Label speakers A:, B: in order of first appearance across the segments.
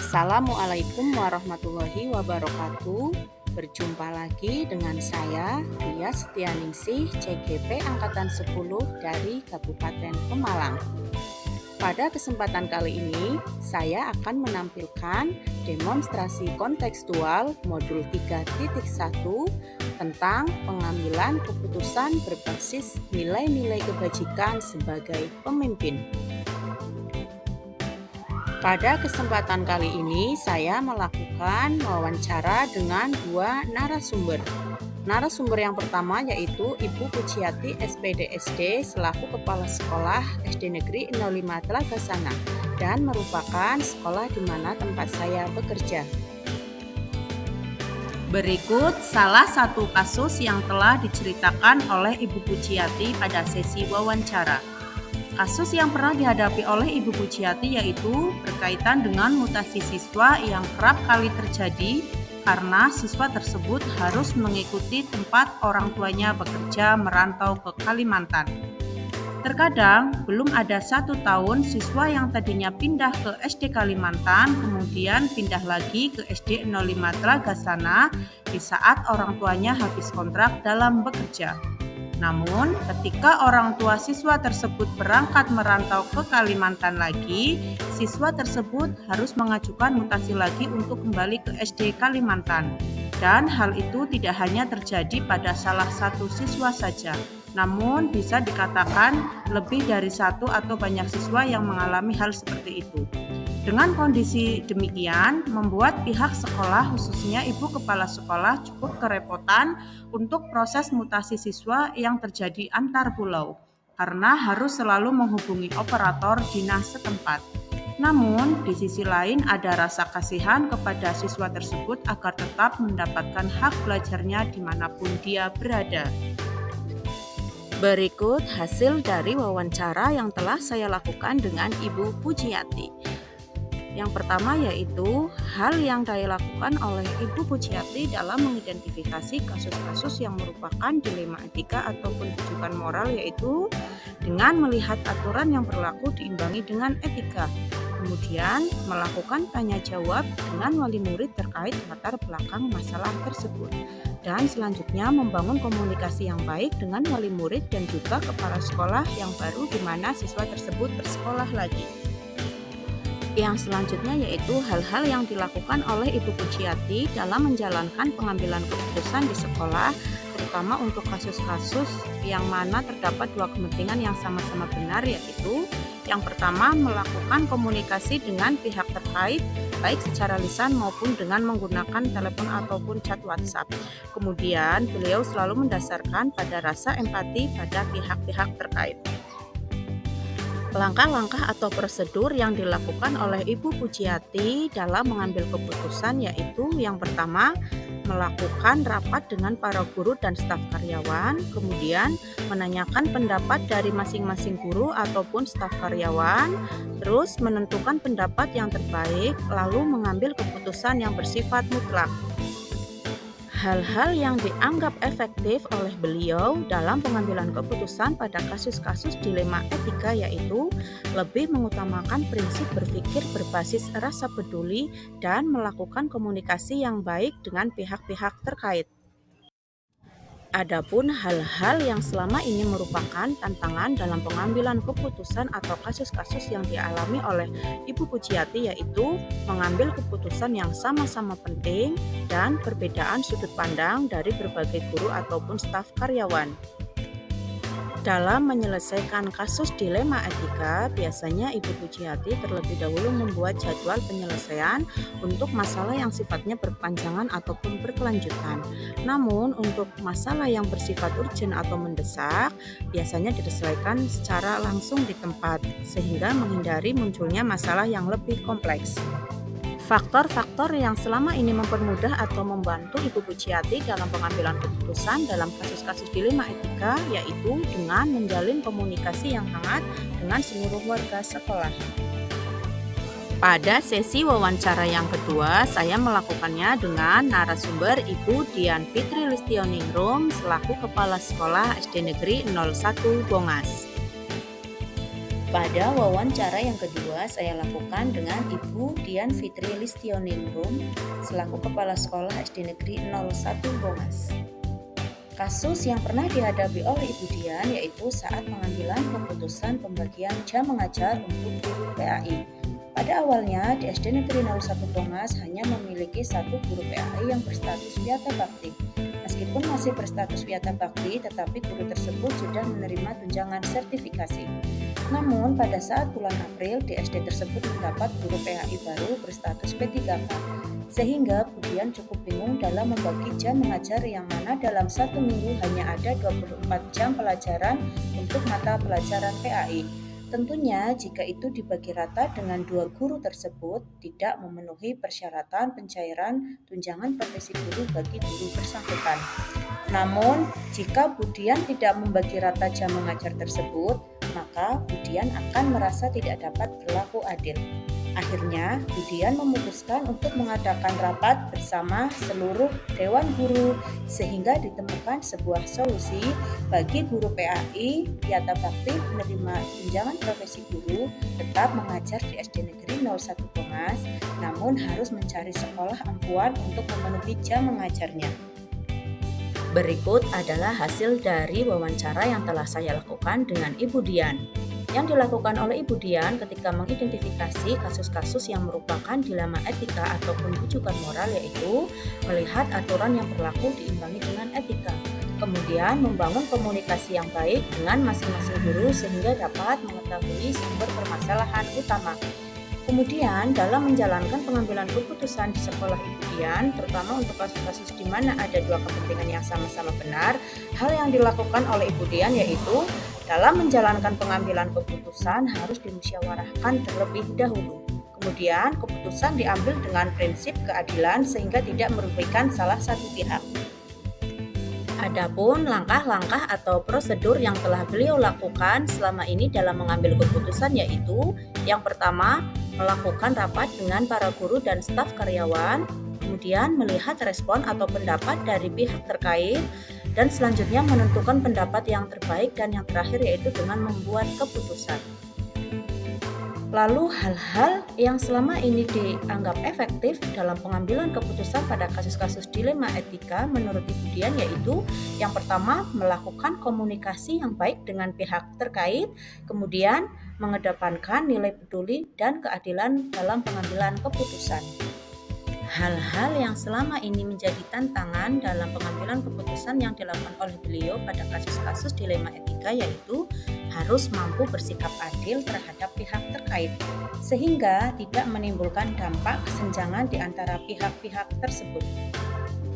A: Assalamualaikum warahmatullahi wabarakatuh. Berjumpa lagi dengan saya, Ria Setianingsih, CGP Angkatan 10 dari Kabupaten Pemalang. Pada kesempatan kali ini, saya akan menampilkan demonstrasi kontekstual modul 3.1 tentang pengambilan keputusan berbasis nilai-nilai kebajikan sebagai pemimpin. Pada kesempatan kali ini, saya melakukan wawancara dengan dua narasumber. Narasumber yang pertama yaitu Ibu Pujiati SPD SD selaku Kepala Sekolah SD Negeri 05 Telagasana dan merupakan sekolah di mana tempat saya bekerja. Berikut salah satu kasus yang telah diceritakan oleh Ibu Pujiati pada sesi wawancara. Kasus yang pernah dihadapi oleh Ibu Pujiati yaitu berkaitan dengan mutasi siswa yang kerap kali terjadi karena siswa tersebut harus mengikuti tempat orang tuanya bekerja merantau ke Kalimantan. Terkadang belum ada 1 tahun siswa yang tadinya pindah ke SD Kalimantan kemudian pindah lagi ke SD 05 Telagasana di saat orang tuanya habis kontrak dalam bekerja. Namun, ketika orang tua siswa tersebut berangkat merantau ke Kalimantan lagi, siswa tersebut harus mengajukan mutasi lagi untuk kembali ke SD Kalimantan. Dan hal itu tidak hanya terjadi pada salah satu siswa saja, namun bisa dikatakan lebih dari satu atau banyak siswa yang mengalami hal seperti itu. Dengan kondisi demikian, membuat pihak sekolah khususnya Ibu Kepala Sekolah cukup kerepotan untuk proses mutasi siswa yang terjadi antar pulau, karena harus selalu menghubungi operator dinas setempat. Namun, di sisi lain ada rasa kasihan kepada siswa tersebut agar tetap mendapatkan hak belajarnya dimanapun dia berada. Berikut hasil dari wawancara yang telah saya lakukan dengan Ibu Pujiati. Yang pertama yaitu hal yang saya lakukan oleh Ibu Pujiati dalam mengidentifikasi kasus-kasus yang merupakan dilema etika ataupun rujukan moral, yaitu dengan melihat aturan yang berlaku diimbangi dengan etika. Kemudian melakukan tanya jawab dengan wali murid terkait latar belakang masalah tersebut. Dan selanjutnya membangun komunikasi yang baik dengan wali murid dan juga kepala sekolah yang baru di mana siswa tersebut bersekolah lagi. Yang selanjutnya yaitu hal-hal yang dilakukan oleh Ibu Pujiati dalam menjalankan pengambilan keputusan di sekolah, terutama untuk kasus-kasus yang mana terdapat dua kepentingan yang sama-sama benar, yaitu yang pertama melakukan komunikasi dengan pihak terkait baik secara lisan maupun dengan menggunakan telepon ataupun chat WhatsApp. Kemudian beliau selalu mendasarkan pada rasa empati pada pihak-pihak terkait. Langkah-langkah atau prosedur yang dilakukan oleh Ibu Pujiati dalam mengambil keputusan yaitu yang pertama melakukan rapat dengan para guru dan staf karyawan, kemudian menanyakan pendapat dari masing-masing guru ataupun staf karyawan, terus menentukan pendapat yang terbaik, lalu mengambil keputusan yang bersifat mutlak. Hal-hal yang dianggap efektif oleh beliau dalam pengambilan keputusan pada kasus-kasus dilema etika yaitu lebih mengutamakan prinsip berpikir berbasis rasa peduli dan melakukan komunikasi yang baik dengan pihak-pihak terkait. Adapun hal-hal yang selama ini merupakan tantangan dalam pengambilan keputusan atau kasus-kasus yang dialami oleh Ibu Pujiati yaitu mengambil keputusan yang sama-sama penting dan perbedaan sudut pandang dari berbagai guru ataupun staf karyawan. Dalam menyelesaikan kasus dilema etika, biasanya Ibu Pujiati terlebih dahulu membuat jadwal penyelesaian untuk masalah yang sifatnya berkepanjangan ataupun berkelanjutan. Namun, untuk masalah yang bersifat urgent atau mendesak, biasanya diselesaikan secara langsung di tempat, sehingga menghindari munculnya masalah yang lebih kompleks. Faktor-faktor yang selama ini mempermudah atau membantu Ibu Pujiati dalam pengambilan keputusan dalam kasus-kasus dilema etika yaitu dengan menjalin komunikasi yang hangat dengan seluruh warga sekolah. Pada sesi wawancara yang kedua, saya melakukannya dengan narasumber Ibu Dian Fitri Listioningrum selaku Kepala Sekolah SD Negeri 01 Bongas. Pada wawancara yang kedua, saya lakukan dengan Ibu Dian Fitri Listioningrum selaku Kepala Sekolah SD Negeri 01 Bongas. Kasus yang pernah dihadapi oleh Ibu Dian yaitu saat pengambilan keputusan pembagian jam mengajar untuk guru PAI. Pada awalnya di SD Negeri 01 Bongas hanya memiliki satu guru PAI yang berstatus Wiyata Bakti. Meskipun masih berstatus Wiyata Bakti, tetapi guru tersebut sudah menerima tunjangan sertifikasi. Namun pada saat bulan April di SD tersebut mendapat guru PAI baru berstatus P3K, sehingga Bu Dian cukup bingung dalam membagi jam mengajar yang mana dalam satu minggu hanya ada 24 jam pelajaran untuk mata pelajaran PAI. Tentunya jika itu dibagi rata dengan dua guru tersebut tidak memenuhi persyaratan pencairan tunjangan profesi guru bagi guru bersangkutan. Namun, jika Bu Dian tidak membagi rata jam mengajar tersebut, maka Bu Dian akan merasa tidak dapat berlaku adil. Akhirnya, Bu Dian memutuskan untuk mengadakan rapat bersama seluruh Dewan Guru sehingga ditemukan sebuah solusi bagi guru PAI Wiyata Bakti menerima tunjangan profesi guru tetap mengajar di SD Negeri 01 Bongas, namun harus mencari sekolah ampuan untuk memenuhi jam mengajarnya. Berikut adalah hasil dari wawancara yang telah saya lakukan dengan Ibu Dian. Yang dilakukan oleh Ibu Dian ketika mengidentifikasi kasus-kasus yang merupakan dilema etika ataupun rujukan moral yaitu melihat aturan yang berlaku diimbangi dengan etika. Kemudian membangun komunikasi yang baik dengan masing-masing guru sehingga dapat mengetahui sumber permasalahan utama. Kemudian dalam menjalankan pengambilan keputusan di sekolah Ibu Dian, terutama untuk kasus-kasus di mana ada dua kepentingan yang sama-sama benar, hal yang dilakukan oleh Ibu Dian yaitu dalam menjalankan pengambilan keputusan harus dimusyawarahkan terlebih dahulu. Kemudian keputusan diambil dengan prinsip keadilan sehingga tidak merugikan salah satu pihak. Adapun langkah-langkah atau prosedur yang telah beliau lakukan selama ini dalam mengambil keputusan yaitu yang pertama, melakukan rapat dengan para guru dan staf karyawan, kemudian melihat respon atau pendapat dari pihak terkait, dan selanjutnya menentukan pendapat yang terbaik dan yang terakhir yaitu dengan membuat keputusan. Lalu hal-hal yang selama ini dianggap efektif dalam pengambilan keputusan pada kasus-kasus dilema etika menurut Ibu Dian yaitu yang pertama melakukan komunikasi yang baik dengan pihak terkait, kemudian mengedepankan nilai peduli dan keadilan dalam pengambilan keputusan. Hal-hal yang selama ini menjadi tantangan dalam pengambilan keputusan yang dilakukan oleh beliau pada kasus-kasus dilema etika yaitu harus mampu bersikap adil terhadap pihak terkait, sehingga tidak menimbulkan dampak kesenjangan di antara pihak-pihak tersebut.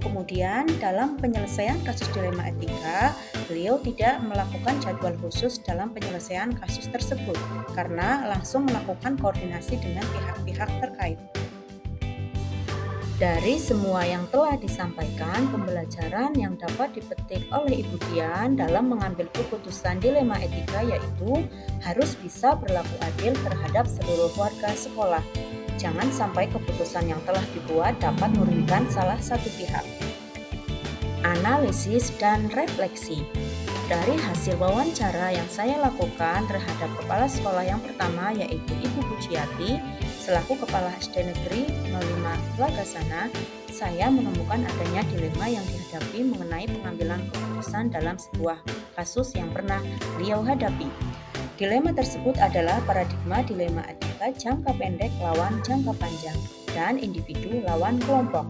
A: Kemudian dalam penyelesaian kasus dilema etika, beliau tidak melakukan jadwal khusus dalam penyelesaian kasus tersebut karena langsung melakukan koordinasi dengan pihak-pihak terkait. Dari semua yang telah disampaikan, pembelajaran yang dapat dipetik oleh Ibu Dian dalam mengambil keputusan dilema etika yaitu harus bisa berlaku adil terhadap seluruh warga sekolah. Jangan sampai keputusan yang telah dibuat dapat merugikan salah satu pihak. Analisis dan refleksi. Dari hasil wawancara yang saya lakukan terhadap kepala sekolah yang pertama yaitu Ibu Pujiati, selaku Kepala SD Negeri 05 Lagasana, saya menemukan adanya dilema yang dihadapi mengenai pengambilan keputusan dalam sebuah kasus yang pernah beliau hadapi. Dilema tersebut adalah paradigma dilema etika jangka pendek lawan jangka panjang dan individu lawan kelompok.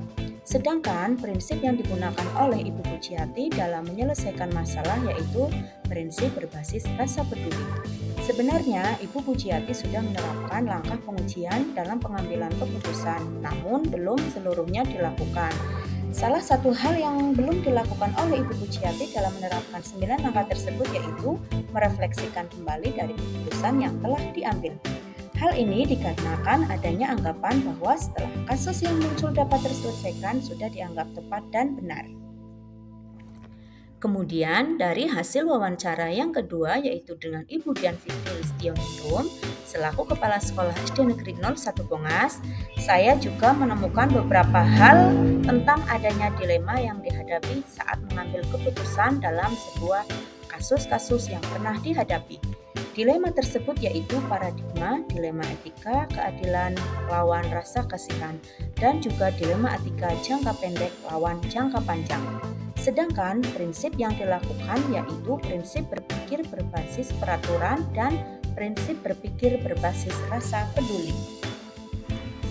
A: Sedangkan prinsip yang digunakan oleh Ibu Pujiati dalam menyelesaikan masalah yaitu prinsip berbasis rasa peduli. Sebenarnya Ibu Pujiati sudah menerapkan langkah pengujian dalam pengambilan keputusan, namun belum seluruhnya dilakukan. Salah satu hal yang belum dilakukan oleh Ibu Pujiati dalam menerapkan 9 langkah tersebut yaitu merefleksikan kembali dari keputusan yang telah diambil. Hal ini dikarenakan adanya anggapan bahwa setelah kasus yang muncul dapat terselesaikan sudah dianggap tepat dan benar. Kemudian dari hasil wawancara yang kedua yaitu dengan Ibu Dian Fitri Listioningrum selaku Kepala Sekolah SD Negeri 01 Bongas, saya juga menemukan beberapa hal tentang adanya dilema yang dihadapi saat mengambil keputusan dalam sebuah kasus-kasus yang pernah dihadapi. Dilema tersebut yaitu paradigma, dilema etika, keadilan lawan rasa kasihan, dan juga dilema etika jangka pendek lawan jangka panjang. Sedangkan prinsip yang dilakukan yaitu prinsip berpikir berbasis peraturan dan prinsip berpikir berbasis rasa peduli.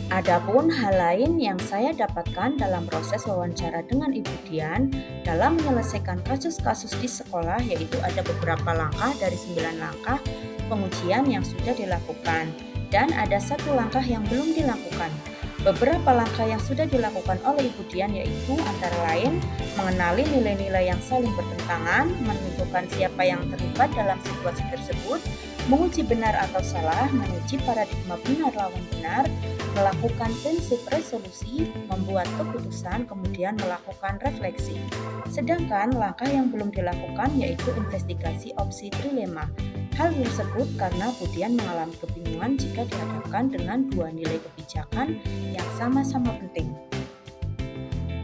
A: Adapun hal lain yang saya dapatkan dalam proses wawancara dengan Ibu Dian dalam menyelesaikan kasus-kasus di sekolah yaitu ada beberapa langkah dari 9 langkah pengujian yang sudah dilakukan dan ada 1 langkah yang belum dilakukan. Beberapa langkah yang sudah dilakukan oleh Ibu Dian yaitu antara lain mengenali nilai-nilai yang saling bertentangan, menentukan siapa yang terlibat dalam situasi tersebut, menguji benar atau salah, menguji paradigma benar lawan benar, melakukan prinsip resolusi, membuat keputusan, kemudian melakukan refleksi. Sedangkan langkah yang belum dilakukan yaitu investigasi opsi trilema. Hal tersebut karena Budian mengalami kebingungan jika dihadapkan dengan 2 nilai kebijakan yang sama-sama penting.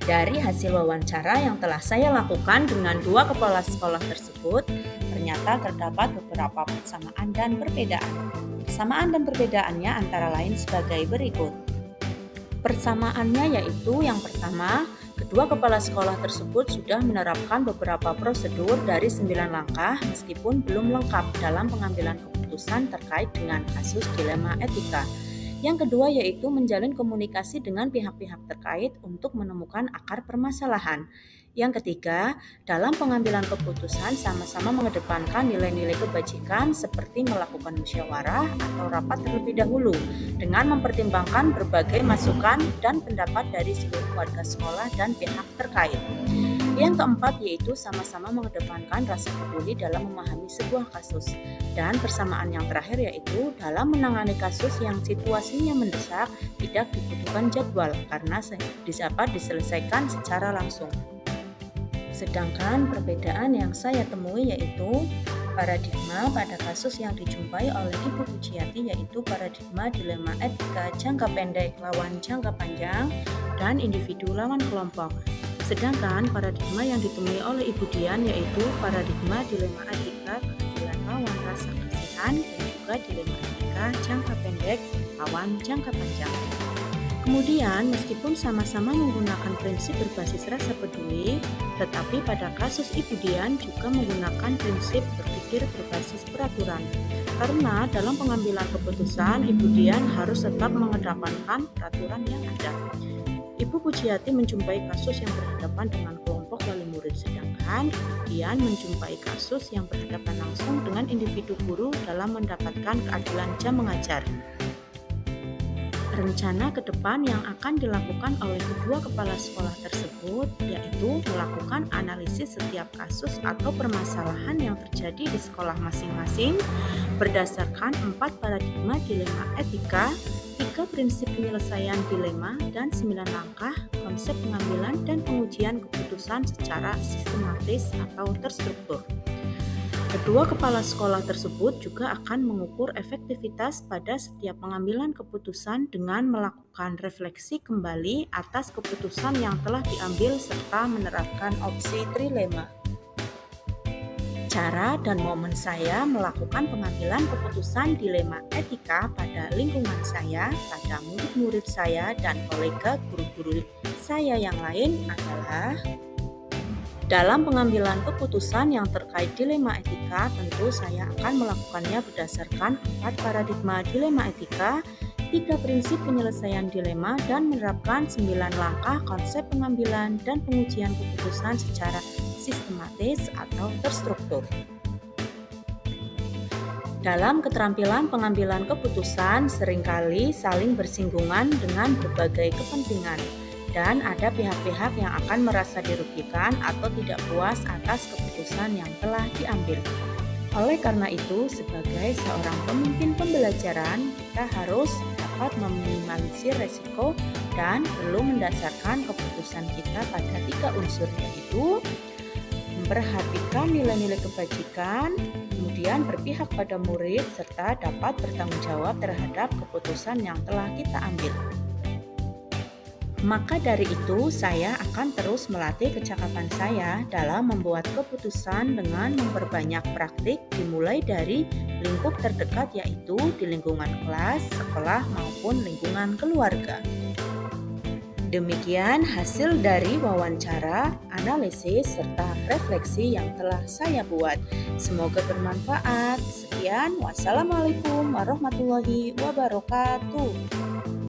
A: Dari hasil wawancara yang telah saya lakukan dengan 2 kepala sekolah tersebut, ternyata terdapat beberapa persamaan dan perbedaan. Persamaan dan perbedaannya antara lain sebagai berikut. Persamaannya yaitu yang pertama, kedua kepala sekolah tersebut sudah menerapkan beberapa prosedur dari 9 langkah meskipun belum lengkap dalam pengambilan keputusan terkait dengan kasus dilema etika. Yang kedua yaitu menjalin komunikasi dengan pihak-pihak terkait untuk menemukan akar permasalahan. Yang ketiga, dalam pengambilan keputusan sama-sama mengedepankan nilai-nilai kebajikan seperti melakukan musyawarah atau rapat terlebih dahulu dengan mempertimbangkan berbagai masukan dan pendapat dari seluruh warga sekolah dan pihak terkait. Yang keempat yaitu sama-sama mengedepankan rasa peduli dalam memahami sebuah kasus. Dan persamaan yang terakhir yaitu dalam menangani kasus yang situasinya mendesak tidak dibutuhkan jadwal karena dapat diselesaikan secara langsung. Sedangkan perbedaan yang saya temui yaitu paradigma pada kasus yang dijumpai oleh Ibu Pujiati yaitu paradigma dilema etika jangka pendek lawan jangka panjang dan individu lawan kelompok. Sedangkan paradigma yang ditemui oleh Ibu Dian yaitu paradigma dilema etika keadilan lawan rasa kasihan dan juga dilema etika jangka pendek lawan jangka panjang. Kemudian, meskipun sama-sama menggunakan prinsip berbasis rasa peduli, tetapi pada kasus Ibu Dian juga menggunakan prinsip berpikir berbasis peraturan. Karena dalam pengambilan keputusan, Ibu Dian harus tetap mengedepankan peraturan yang ada. Ibu Pujiati menjumpai kasus yang berhadapan dengan kelompok wali murid, sedangkan Ibu Dian menjumpai kasus yang berhadapan langsung dengan individu guru dalam mendapatkan keadilan jam mengajar. Rencana ke depan yang akan dilakukan oleh kedua kepala sekolah tersebut yaitu melakukan analisis setiap kasus atau permasalahan yang terjadi di sekolah masing-masing berdasarkan 4 paradigma dilema etika, 3 prinsip penyelesaian dilema, dan 9 langkah konsep pengambilan dan pengujian keputusan secara sistematis atau terstruktur. Kedua kepala sekolah tersebut juga akan mengukur efektivitas pada setiap pengambilan keputusan dengan melakukan refleksi kembali atas keputusan yang telah diambil serta menerapkan opsi trilema. Cara dan momen saya melakukan pengambilan keputusan dilema etika pada lingkungan saya, pada murid-murid saya, dan kolega guru-guru saya yang lain adalah dalam pengambilan keputusan yang terkait dilema etika, tentu saya akan melakukannya berdasarkan 4 paradigma dilema etika, 3 prinsip penyelesaian dilema, dan menerapkan 9 langkah konsep pengambilan dan pengujian keputusan secara sistematis atau terstruktur. Dalam keterampilan pengambilan keputusan seringkali saling bersinggungan dengan berbagai kepentingan. Dan ada pihak-pihak yang akan merasa dirugikan atau tidak puas atas keputusan yang telah diambil. Oleh karena itu, sebagai seorang pemimpin pembelajaran, kita harus dapat meminimalisir resiko dan perlu mendasarkan keputusan kita pada 3 unsur yaitu memperhatikan nilai-nilai kebajikan, kemudian berpihak pada murid, serta dapat bertanggung jawab terhadap keputusan yang telah kita ambil. Maka dari itu, saya akan terus melatih kecakapan saya dalam membuat keputusan dengan memperbanyak praktik dimulai dari lingkup terdekat yaitu di lingkungan kelas, sekolah maupun lingkungan keluarga. Demikian hasil dari wawancara, analisis, serta refleksi yang telah saya buat. Semoga bermanfaat. Sekian, wassalamualaikum warahmatullahi wabarakatuh.